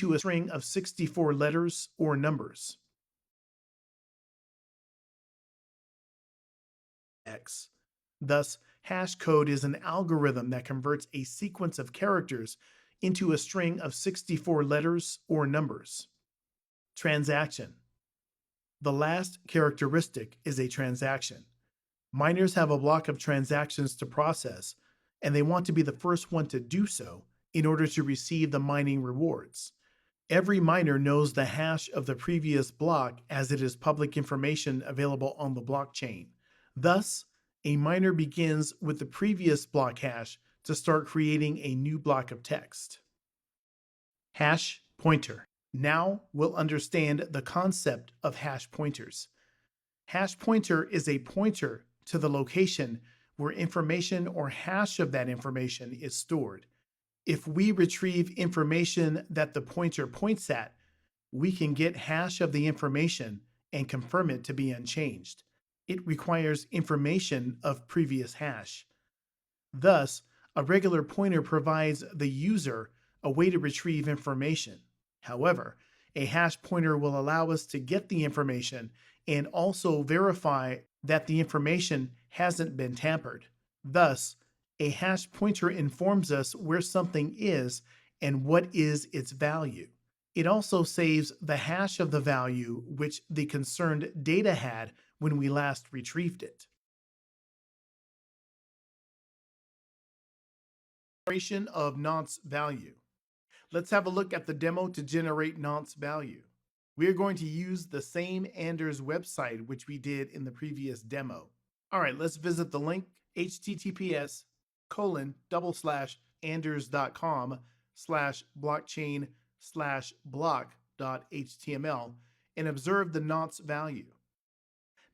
to a string of 64 letters or numbers. X. Thus, hash code is an algorithm that converts a sequence of characters into a string of 64 letters or numbers. Transaction. The last characteristic is a transaction. Miners have a block of transactions to process, and they want to be the first one to do so in order to receive the mining rewards. Every miner knows the hash of the previous block as it is public information available on the blockchain. Thus, a miner begins with the previous block hash to start creating a new block of text. Hash pointer. Now we'll understand the concept of hash pointers. Hash pointer is a pointer to the location where information or hash of that information is stored. If we retrieve information that the pointer points at, we can get hash of the information and confirm it to be unchanged. It requires information of previous hash. Thus, a regular pointer provides the user a way to retrieve information. However, a hash pointer will allow us to get the information and also verify that the information hasn't been tampered. Thus, a hash pointer informs us where something is and what is its value. It also saves the hash of the value which the concerned data had when we last retrieved it. Generation of nonce value. Let's have a look at the demo to generate nonce value. We are going to use the same Anders website which we did in the previous demo. All right, let's visit the link https://anders.com/blockchain/block.html and observe the nonce value.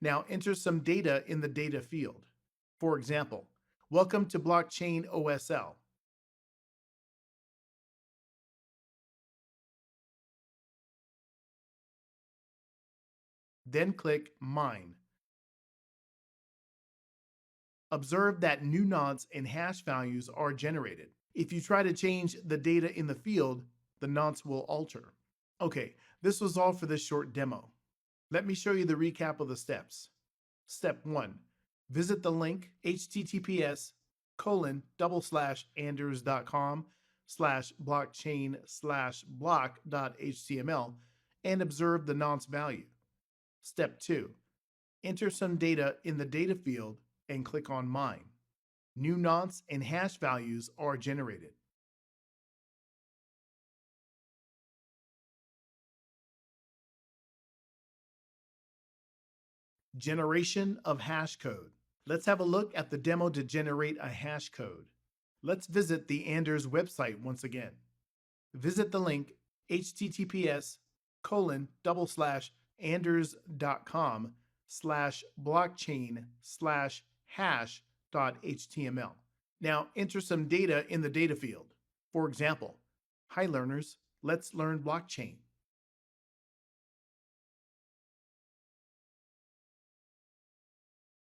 Now enter some data in the data field. For example, welcome to blockchain OSL. Then click Mine. Observe that new nonce and hash values are generated. If you try to change the data in the field, the nonce will alter. Okay, this was all for this short demo. Let me show you the recap of the steps. Step 1. Visit the link https://anders.com/blockchain/block.html and observe the nonce value. Step 2. Enter some data in the data field and click on Mine. New nonce and hash values are generated. Generation of hash code. Let's have a look at the demo to generate a hash code. Let's visit the Anders website once again. Visit the link https://anders.com/blockchain/hash.html. Now enter some data in the data field. For example, hi learners, let's learn blockchain.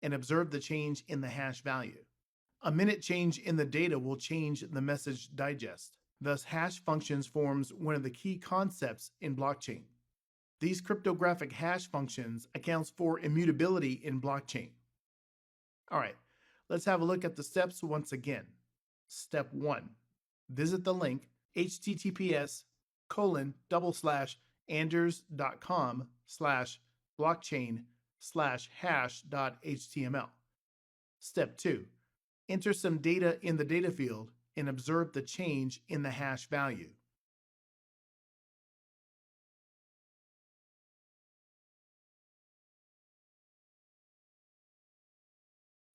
And observe the change in the hash value. A minute change in the data will change the message digest. Thus, hash functions forms one of the key concepts in blockchain. These cryptographic hash functions accounts for immutability in blockchain. All right, let's have a look at the steps once again. Step 1. Visit the link https://anders.com/blockchain/hash.html. Step 2. Enter some data in the data field and observe the change in the hash value.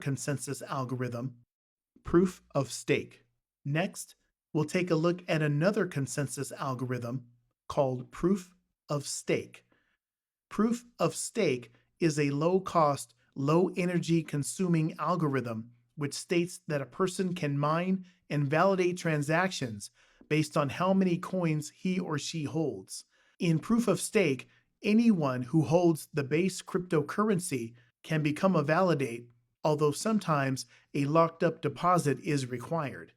Consensus algorithm, proof of stake. Next, we'll take a look at another consensus algorithm called proof of stake. Proof of stake is a low-cost, low-energy consuming algorithm which states that a person can mine and validate transactions based on how many coins he or she holds. In proof of stake, anyone who holds the base cryptocurrency can become a validate, although sometimes a locked-up deposit is required.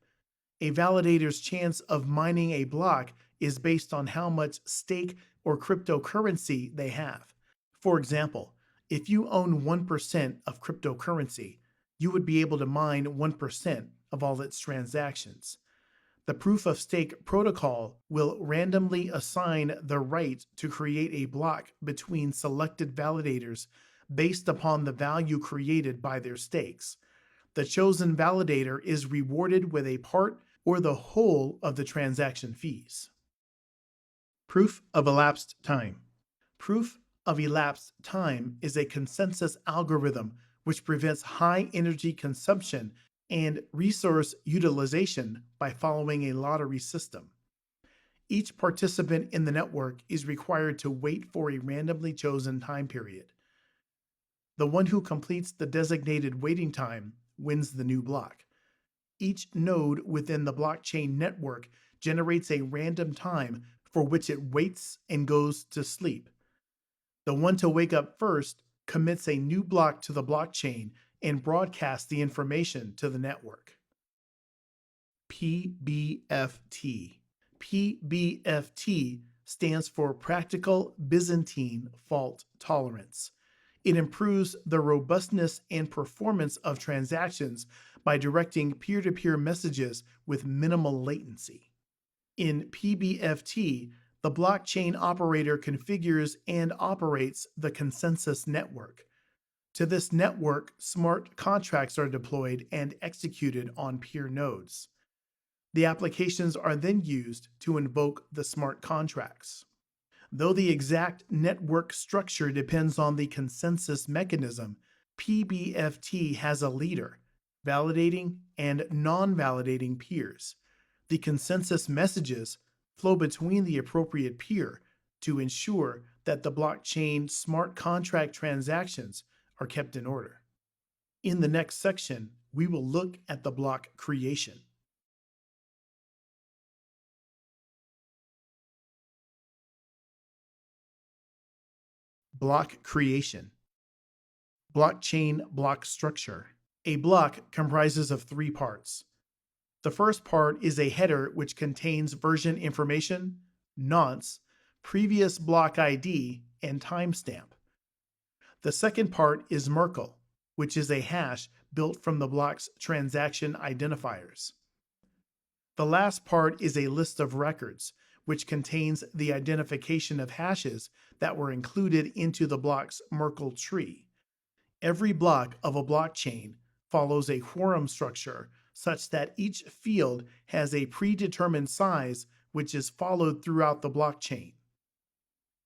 A validator's chance of mining a block is based on how much stake or cryptocurrency they have. For example, if you own 1% of cryptocurrency, you would be able to mine 1% of all its transactions. The proof of stake protocol will randomly assign the right to create a block between selected validators based upon the value created by their stakes. The chosen validator is rewarded with a part or the whole of the transaction fees. Proof of elapsed time. Proof of elapsed time is a consensus algorithm which prevents high energy consumption and resource utilization by following a lottery system. Each participant in the network is required to wait for a randomly chosen time period. The one who completes the designated waiting time wins the new block. Each node within the blockchain network generates a random time for which it waits and goes to sleep. The one to wake up first commits a new block to the blockchain and broadcasts the information to the network. PBFT. PBFT stands for Practical Byzantine Fault Tolerance. It improves the robustness and performance of transactions by directing peer-to-peer messages with minimal latency. In PBFT, the blockchain operator configures and operates the consensus network. To this network, smart contracts are deployed and executed on peer nodes. The applications are then used to invoke the smart contracts. Though the exact network structure depends on the consensus mechanism, PBFT has a leader, validating and non-validating peers. The consensus messages flow between the appropriate peer to ensure that the blockchain smart contract transactions are kept in order. In the next section, we will look at the block creation. Block creation. Blockchain block structure. A block comprises of three parts. The first part is a header which contains version information, nonce, previous block ID, and timestamp. The second part is Merkle, which is a hash built from the block's transaction identifiers. The last part is a list of records, which contains the identification of hashes that were included into the block's Merkle tree. Every block of a blockchain follows a quorum structure such that each field has a predetermined size which is followed throughout the blockchain.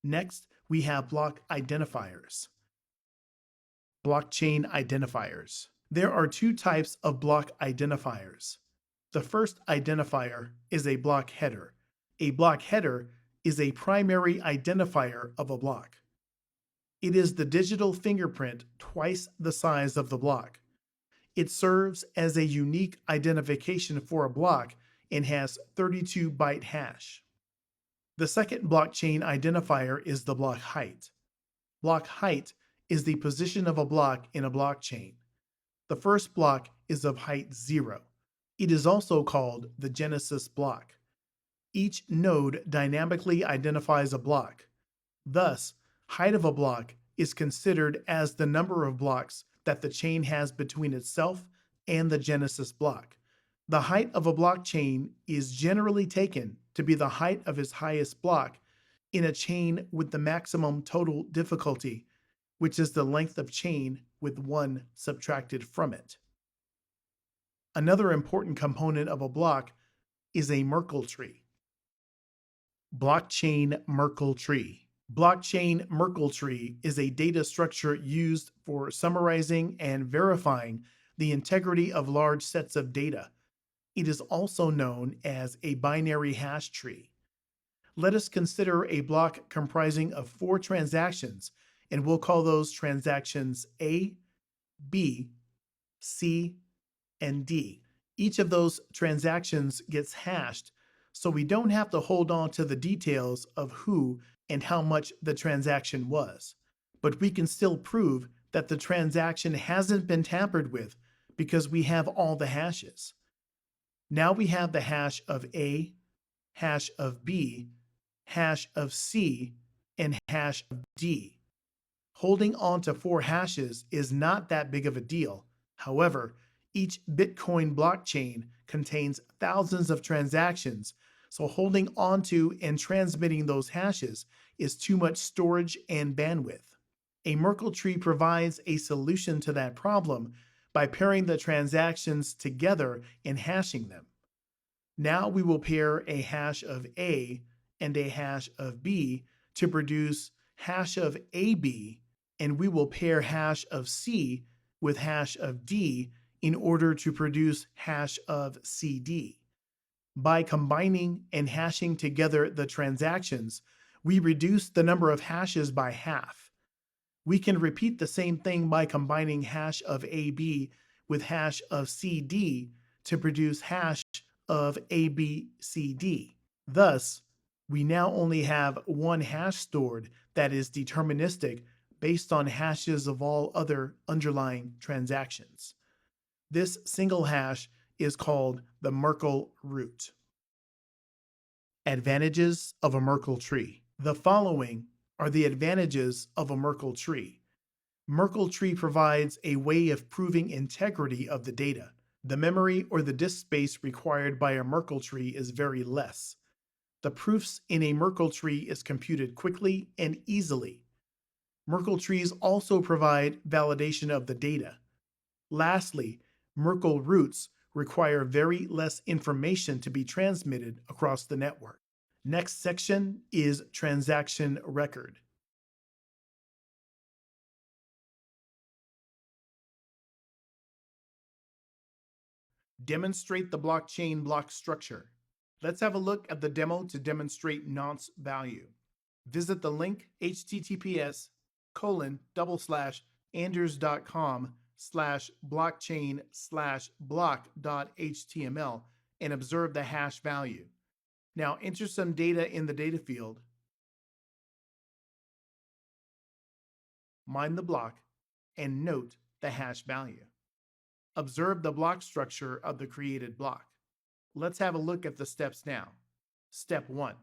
Next, we have block identifiers. Blockchain identifiers. There are two types of block identifiers. The first identifier is a block header. A block header is a primary identifier of a block. It is the digital fingerprint twice the size of the block. It serves as a unique identification for a block and has 32-byte hash. The second blockchain identifier is the block height. Block height is the position of a block in a blockchain. The first block is of height 0. It is also called the genesis block. Each node dynamically identifies a block. Thus, height of a block is considered as the number of blocks that the chain has between itself and the genesis block. The height of a blockchain is generally taken to be the height of its highest block in a chain with the maximum total difficulty, which is the length of chain with 1 subtracted from it. Another important component of a block is a Merkle tree. Blockchain Merkle tree. Blockchain Merkle tree is a data structure used for summarizing and verifying the integrity of large sets of data. It is also known as a binary hash tree. Let us consider a block comprising of 4 transactions, and we'll call those transactions A, B, C, and D. Each of those transactions gets hashed, so we don't have to hold on to the details of who and how much the transaction was. But we can still prove that the transaction hasn't been tampered with because we have all the hashes. Now we have the hash of A, hash of B, hash of C, and hash of D. Holding on to 4 hashes is not that big of a deal. However, each Bitcoin blockchain contains thousands of transactions, so holding onto and transmitting those hashes is too much storage and bandwidth. A Merkle tree provides a solution to that problem by pairing the transactions together and hashing them. Now we will pair a hash of A and a hash of B to produce hash of AB, and we will pair hash of C with hash of D in order to produce hash of CD. By combining and hashing together the transactions, we reduce the number of hashes by half. We can repeat the same thing by combining hash of AB with hash of CD to produce hash of ABCD. Thus, we now only have one hash stored that is deterministic based on hashes of all other underlying transactions. This single hash is called the Merkle root. Advantages of a Merkle tree. The following are the advantages of a Merkle tree. Merkle tree provides a way of proving integrity of the data. The memory or the disk space required by a Merkle tree is very less. The proofs in a Merkle tree is computed quickly and easily. Merkle trees also provide validation of the data. Lastly, Merkle roots require very less information to be transmitted across the network. Next section is transaction record. Demonstrate the blockchain block structure. Let's have a look at the demo to demonstrate nonce value. Visit the link https://anders.com/blockchain/block.html and observe the hash value. Now enter some data in the data field, mine the block, and note the hash value. Observe the block structure of the created block. Let's have a look at the steps now. Step 1.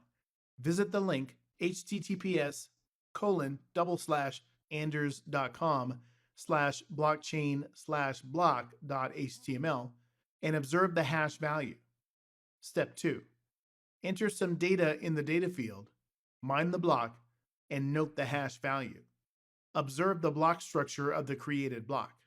Visit the link https://anders.com/blockchain/block.html and observe the hash value. Step 2. Enter some data in the data field, mine the block, and note the hash value. Observe the block structure of the created block.